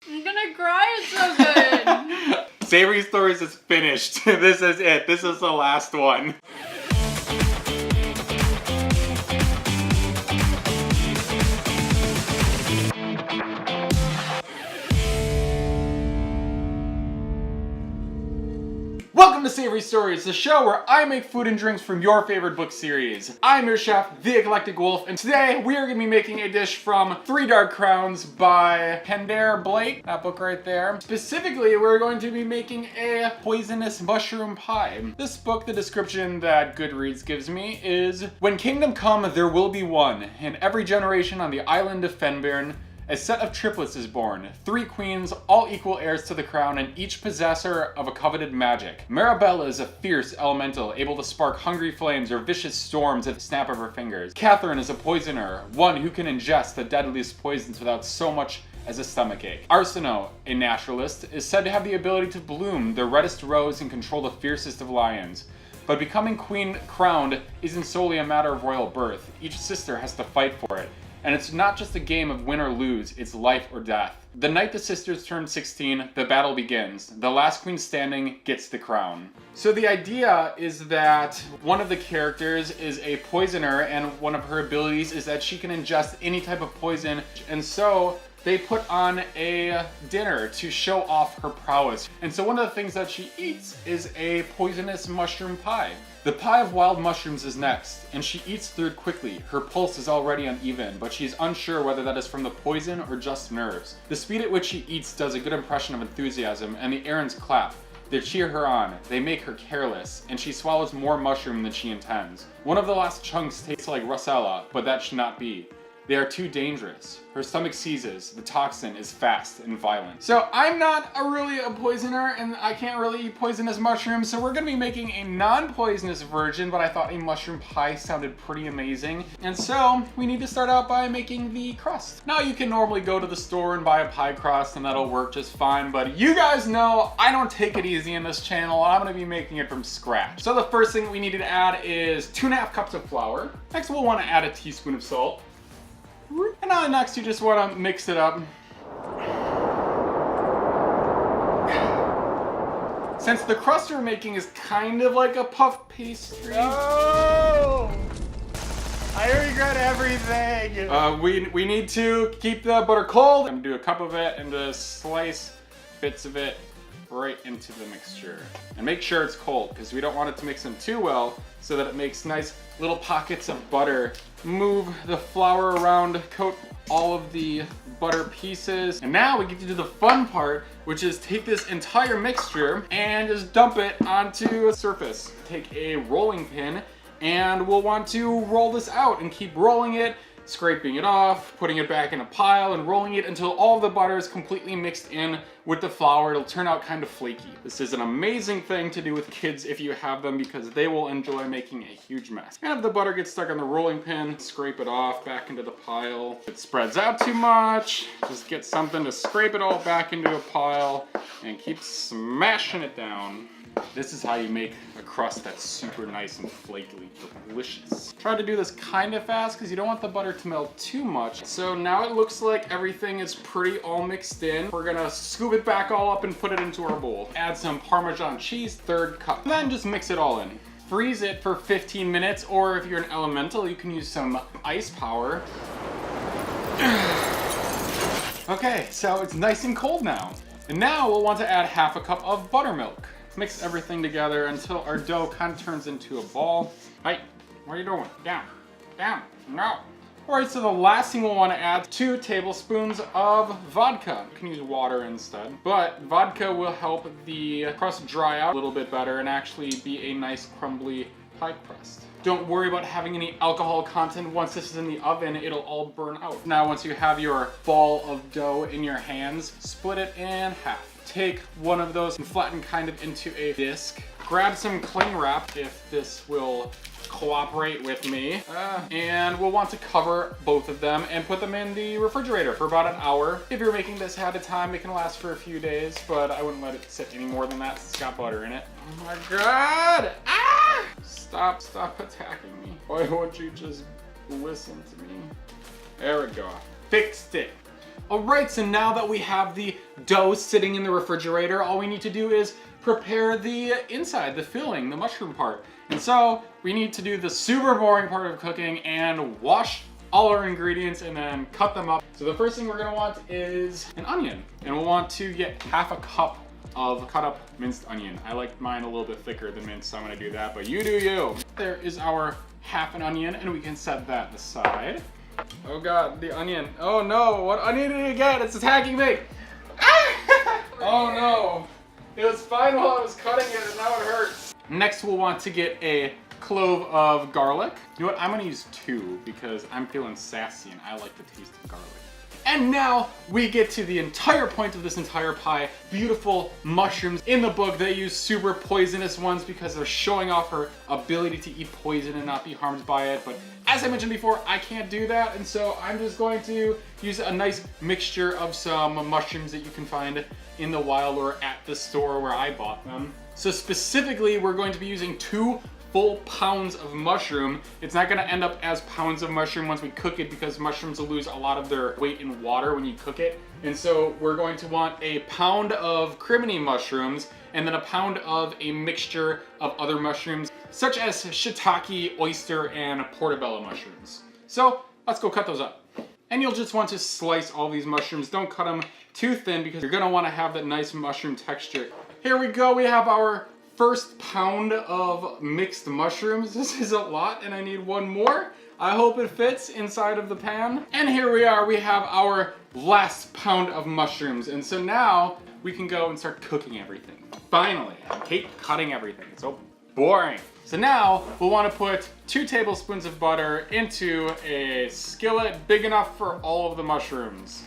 I'm gonna cry, it's so good. Savory Stories is finished. This is it. This is the last one. Welcome to Savory Stories, the show where I make food and drinks from your favorite book series. I'm your chef, the Eclectic Wolf, and today we are going to be making a dish from Three Dark Crowns by Kendare Blake, that book right there. Specifically, we're going to be making a poisonous mushroom pie. This book, the description that Goodreads gives me is, when kingdom come, there will be one. In every generation on the island of Fenbyrn, a set of triplets is born, 3 queens, all equal heirs to the crown and each possessor of a coveted magic. Marabella is a fierce elemental, able to spark hungry flames or vicious storms at the snap of her fingers. Catherine is a poisoner, one who can ingest the deadliest poisons without so much as a stomachache. Arsinoe, a naturalist, is said to have the ability to bloom the reddest rose and control the fiercest of lions. But becoming queen crowned isn't solely a matter of royal birth. Each sister has to fight for it. And it's not just a game of win or lose, it's life or death. The night the sisters turn 16, the battle begins. The last queen standing gets the crown. So the idea is that one of the characters is a poisoner, and one of her abilities is that she can ingest any type of poison. And so they put on a dinner to show off her prowess. And so one of the things that she eats is a poisonous mushroom pie. The pie of wild mushrooms is next, and she eats through it quickly. Her pulse is already uneven, but she's unsure whether that is from the poison or just nerves. The speed at which she eats does a good impression of enthusiasm, and the errands clap. They cheer her on, they make her careless, and she swallows more mushroom than she intends. One of the last chunks tastes like Rosella, but that should not be. They are too dangerous. Her stomach seizes. The toxin is fast and violent. So I'm not really a poisoner, and I can't really eat poisonous mushrooms, so we're gonna be making a non-poisonous version, but I thought a mushroom pie sounded pretty amazing. And so we need to start out by making the crust. Now you can normally go to the store and buy a pie crust, and that'll work just fine, but you guys know I don't take it easy in this channel. I'm gonna be making it from scratch. So the first thing we need to add is 2.5 cups of flour. Next we'll wanna add a teaspoon of salt. And now next you just want to mix it up. Since the crust we're making is kind of like a puff pastry. Oh! I regret everything. We need to keep the butter cold. I'm gonna do a cup of it and just slice bits of it right into the mixture. And make sure it's cold because we don't want it to mix in too well so that it makes nice little pockets of butter. Move the flour around, coat all of the butter pieces. And now we get to do the fun part, which is take this entire mixture and just dump it onto a surface. Take a rolling pin and we'll want to roll this out and keep rolling it, scraping it off, putting it back in a pile, and rolling it until all the butter is completely mixed in with the flour. It'll turn out kind of flaky. This is an amazing thing to do with kids if you have them because they will enjoy making a huge mess. And if the butter gets stuck on the rolling pin, scrape it off back into the pile. If it spreads out too much, just get something to scrape it all back into a pile and keep smashing it down. This is how you make a crust that's super nice and flaky, delicious. Try to do this kind of fast because you don't want the butter to melt too much. So now it looks like everything is pretty all mixed in. We're gonna scoop it back all up and put it into our bowl. Add some Parmesan cheese, 1/3 cup. And then just mix it all in. Freeze it for 15 minutes, or if you're an elemental, you can use some ice power. Okay, so it's nice and cold now. And now we'll want to add 1/2 cup of buttermilk. Mix everything together until our dough kind of turns into a ball. Hey, what are you doing? Down, down, no. All right, so the last thing we'll want to add 2 tablespoons of vodka. You can use water instead, but vodka will help the crust dry out a little bit better and actually be a nice crumbly pie crust. Don't worry about having any alcohol content. Once this is in the oven, it'll all burn out. Now, once you have your ball of dough in your hands, split it in half. Take one of those and flatten kind of into a disc. Grab some cling wrap if this will cooperate with me. And we'll want to cover both of them and put them in the refrigerator for about an hour. If you're making this ahead of time, it can last for a few days, but I wouldn't let it sit any more than that. It's got butter in it. Oh my God! Ah! Stop attacking me. Why won't you just listen to me? There we go. Fixed it. Alright, so now that we have the dough sitting in the refrigerator. All we need to do is prepare the inside, the filling, the mushroom part. And so we need to do the super boring part of cooking and wash all our ingredients and then cut them up. So the first thing we're gonna want is an onion. And we'll want to get half a cup of cut up minced onion. I like mine a little bit thicker than minced, so I'm gonna do that, but you do you. There is our half an onion, and we can set that aside. Oh God, the onion. Oh no, what onion did you get? It's attacking me. Oh no. It was fine while I was cutting it, and now it hurts. Next, we'll want to get a clove of garlic. You know what, I'm gonna use 2 because I'm feeling sassy and I like the taste of garlic. And now we get to the entire point of this entire pie. Beautiful mushrooms. In the book, they use super poisonous ones because they're showing off her ability to eat poison and not be harmed by it. But as I mentioned before, I can't do that. And so I'm just going to use a nice mixture of some mushrooms that you can find in the wild or at the store where I bought them. So specifically, we're going to be using 2 full pounds of mushroom. It's not gonna end up as pounds of mushroom once we cook it because mushrooms will lose a lot of their weight in water when you cook it. And so we're going to want a pound of crimini mushrooms and then a pound of a mixture of other mushrooms such as shiitake, oyster, and portobello mushrooms. So let's go cut those up. And you'll just want to slice all these mushrooms. Don't cut them too thin because you're gonna wanna have that nice mushroom texture. Here we go, we have our first pound of mixed mushrooms. This is a lot and I need one more. I hope it fits inside of the pan. And here we are, we have our last pound of mushrooms. And so now we can go and start cooking everything. Finally, I hate cutting everything, it's so boring. So now we'll want to put 2 tablespoons of butter into a skillet big enough for all of the mushrooms.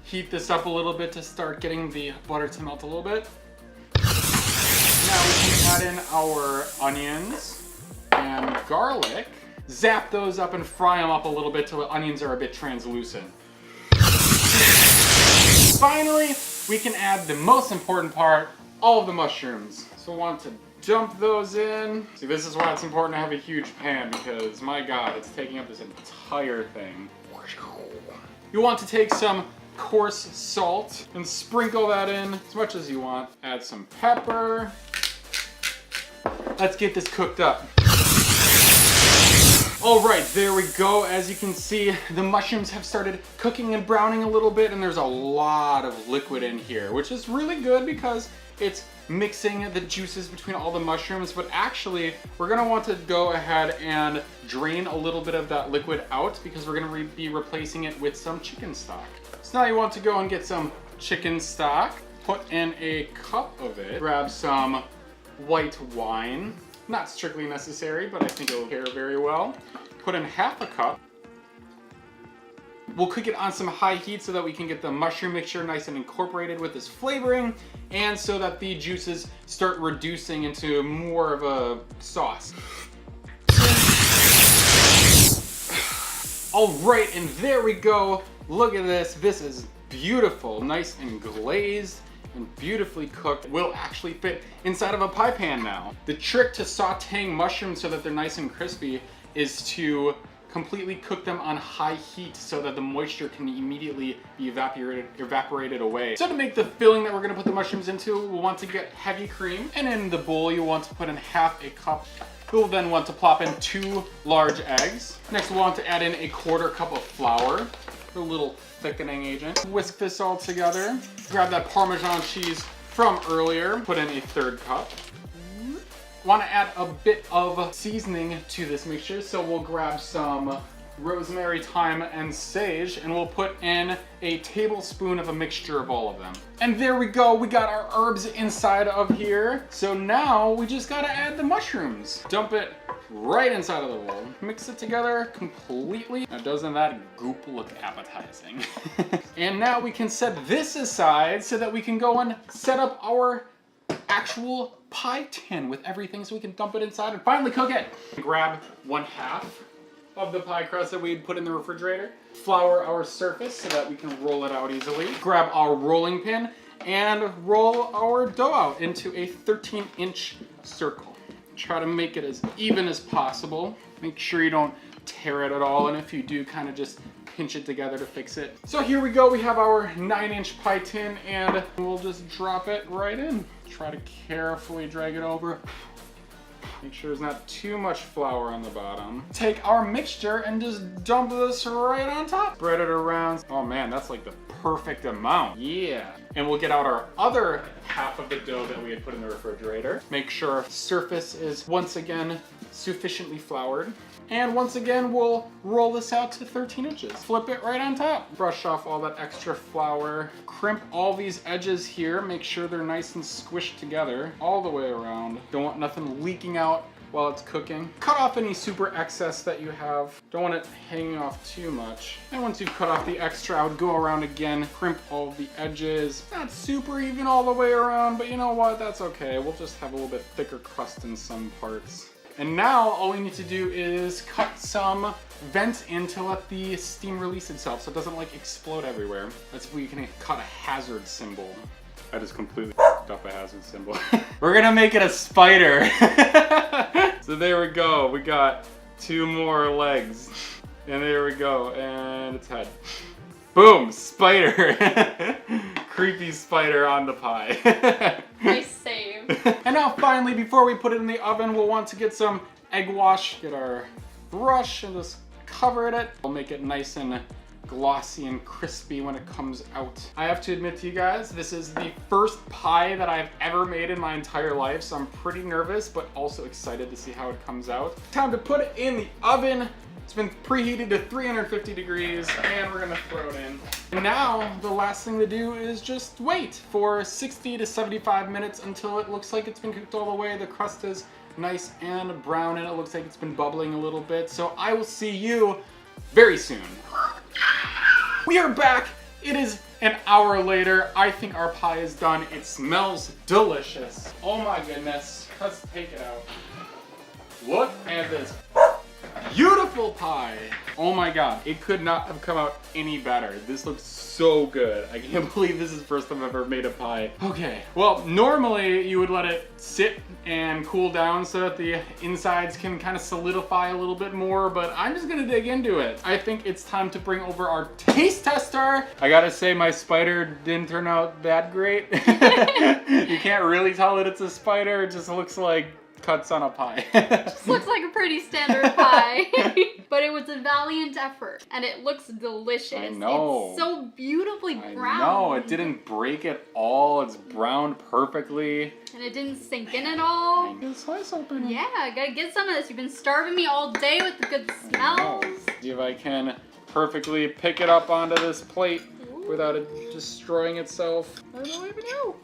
Heat this up a little bit to start getting the butter to melt a little bit. Now we can add in our onions and garlic. Zap those up and fry them up a little bit till the onions are a bit translucent. Finally, we can add the most important part, all of the mushrooms. So we'll want to dump those in. See, this is why it's important to have a huge pan because my God, it's taking up this entire thing. You want to take some coarse salt and sprinkle that in as much as you want. Add some pepper. Let's get this cooked up. All right, there we go. As you can see, the mushrooms have started cooking and browning a little bit, and there's a lot of liquid in here, which is really good because it's mixing the juices between all the mushrooms. But actually, we're gonna want to go ahead and drain a little bit of that liquid out because we're gonna be replacing it with some chicken stock. So now you want to go and get some chicken stock, put in a cup of it, grab some white wine. Not strictly necessary, but I think it'll pair very well. Put in half a cup. We'll cook it on some high heat so that we can get the mushroom mixture nice and incorporated with this flavoring, and so that the juices start reducing into more of a sauce. All right, and there we go. Look at this. This is beautiful, nice and glazed and beautifully cooked. Will actually fit inside of a pie pan now. The trick to sauteing mushrooms so that they're nice and crispy is to completely cook them on high heat so that the moisture can immediately be evaporated away. So to make the filling that we're gonna put the mushrooms into, we'll want to get heavy cream, and in the bowl you want to put in half a cup. We'll then want to plop in 2 large eggs. Next we'll want to add in a 1/4 cup of flour, a little thickening agent. Whisk this all together. Grab that Parmesan cheese from earlier, put in a 1/3 cup. Want to add a bit of seasoning to this mixture, so we'll grab some rosemary, thyme, and sage, and we'll put in a tablespoon of a mixture of all of them. And there we go, we got our herbs inside of here. So now we just gotta add the mushrooms. Dump it right inside of the bowl. Mix it together completely. Now doesn't that goop look appetizing? And now we can set this aside so that we can go and set up our actual pie tin with everything so we can dump it inside and finally cook it. Grab 1/2 of the pie crust that we'd put in the refrigerator. Flour our surface so that we can roll it out easily. Grab our rolling pin and roll our dough out into a 13-inch circle. Try to make it as even as possible. Make sure you don't tear it at all, and if you do, kind of just pinch it together to fix it. So here we go, we have our 9-inch pie tin and we'll just drop it right in. Try to carefully drag it over. Make sure there's not too much flour on the bottom. Take our mixture and just dump this right on top. Spread it around. Oh man, that's like the perfect amount. Yeah. And we'll get out our other half of the dough that we had put in the refrigerator. Make sure surface is once again sufficiently floured. And once again, we'll roll this out to 13 inches. Flip it right on top. Brush off all that extra flour. Crimp all these edges here. Make sure they're nice and squished together all the way around. Don't want nothing leaking out while it's cooking. Cut off any super excess that you have. Don't want it hanging off too much. And once you've cut off the extra, I would go around again, crimp all of the edges. Not super even all the way around, but you know what? That's okay. We'll just have a little bit thicker crust in some parts. And now all we need to do is cut some vents in to let the steam release itself so it doesn't like explode everywhere. That's where you can cut a hazard symbol. I just completely f***ed up a hazard symbol. We're gonna make it a spider. So there we go. We got 2 more legs. And there we go. And its head. Boom! Spider! Creepy spider on the pie. Nice save. And now finally, before we put it in the oven, we'll want to get some egg wash. Get our brush and just cover it. We'll make it nice and glossy and crispy when it comes out. I have to admit to you guys, this is the first pie that I've ever made in my entire life, so I'm pretty nervous, but also excited to see how it comes out. Time to put it in the oven. It's been preheated to 350 degrees, and we're gonna throw it in. And now, the last thing to do is just wait for 60 to 75 minutes until it looks like it's been cooked all the way. The crust is nice and brown, and it looks like it's been bubbling a little bit. So I will see you very soon. We are back. It is an hour later. I think our pie is done. It smells delicious. Oh my goodness. Let's take it out. Look at this beautiful pie. Oh my god, it could not have come out any better. This looks so good. I can't believe this is the first time I've ever made a pie. Okay, well, normally you would let it sit and cool down so that the insides can kind of solidify a little bit more, but I'm just gonna dig into it. I think it's time to bring over our taste tester. I gotta say, my spider didn't turn out that great. You can't really tell that it's a spider. It just looks like cuts on a pie. Just looks like a pretty standard pie. But it was a valiant effort, and it looks delicious. I know. It's so beautifully brown. I know, it didn't break at all. It's browned perfectly. And it didn't sink in at all. Get a slice open. Yeah, gotta get some of this. You've been starving me all day with the good smells. See if I can perfectly pick it up onto this plate. Ooh. Without it destroying itself. I don't even know.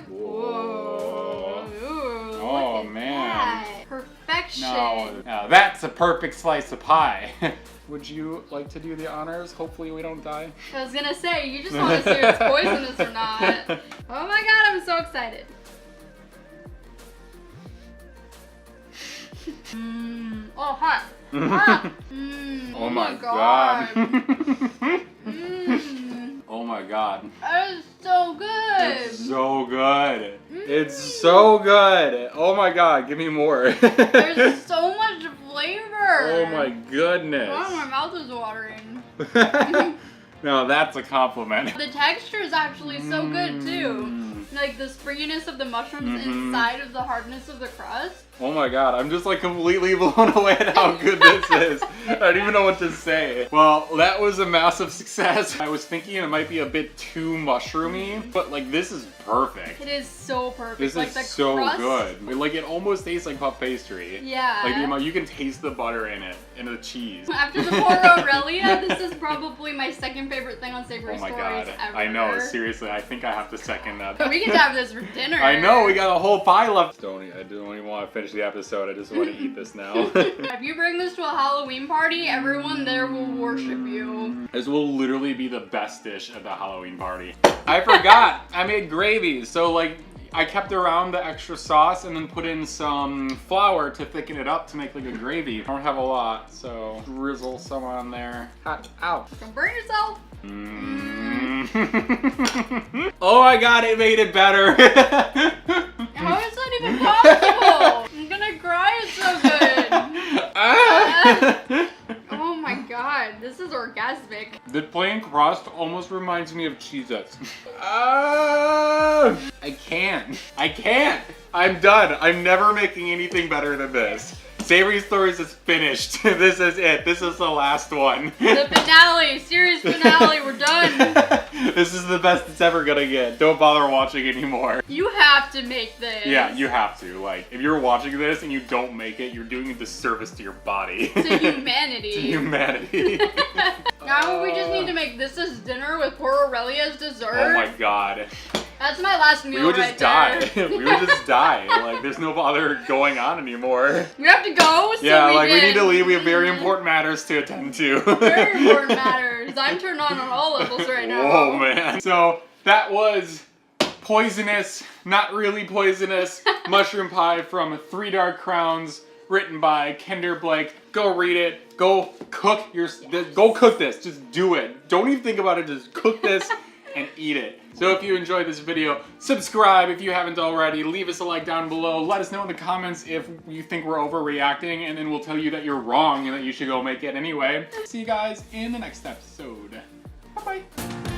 Whoa. Ooh, oh man. That. Perfection. Now that's a perfect slice of pie. Would you like to do the honors? Hopefully we don't die. I was gonna say, you just want to see if it's poisonous or not. Oh my god, I'm so excited. Oh, hot. Hot. Oh my god. Oh my god. That is so good. It's so good. It's so good. Oh my god, give me more. There's so much flavor. Oh my goodness. Oh, my mouth is watering. Now that's a compliment. The texture is actually so good too. Like the springiness of the mushrooms inside of the hardness of the crust. Oh my god, I'm just like completely blown away at how good this is. I don't even know what to say. Well, that was a massive success. I was thinking it might be a bit too mushroomy, but like this is perfect. It is so perfect. This like is the so crust, good. Like it almost tastes like puff pastry. Yeah. Like the amount, you can taste the butter in it and the cheese. After the poor Aurelia, this is probably my second favorite thing on Savory Oh my Stories god, ever. I know, seriously, I think I have to second that. We can have this for dinner. I know, we got a whole pie left. I don't even want to finish the episode, I just want to eat this now. If you bring this to a Halloween party, everyone there will worship you. This will literally be the best dish at the Halloween party. I forgot, I made gravy, so like, I kept around the extra sauce and then put in some flour to thicken it up to make like a gravy. I don't have a lot, so drizzle some on there. Hot, ow. Don't burn yourself. Oh my god, it made it better. How is that even possible? I'm gonna cry, it's so good. Oh my god. This is orgasmic. The plain crust almost reminds me of Cheez-Its. I can't. I'm done. I'm never making anything better than this. Savory Stories is finished. This is it. This is the last one. The finale, series finale, we're done. This is the best it's ever gonna get. Don't bother watching anymore. You have to make this. Yeah, you have to. Like, if you're watching this and you don't make it, you're doing a disservice to your body. To humanity. To humanity. Now we just need to make this as dinner with poor Aurelia as dessert. Oh my god. That's my last meal. We would just die. We would just die. Like, there's no bother going on anymore. We have to go. So yeah, we need to leave. We have very important matters to attend to. Very important matters. I'm turned on all levels right now. Oh man. So that was poisonous, not really poisonous, mushroom pie from Three Dark Crowns, written by Kender Blake. Go read it. Go cook Go cook this. Just do it. Don't even think about it. Just cook this and eat it. So if you enjoyed this video, subscribe if you haven't already. Leave us a like down below. Let us know in the comments if you think we're overreacting, and then we'll tell you that you're wrong and that you should go make it anyway. See you guys in the next episode. Bye-bye.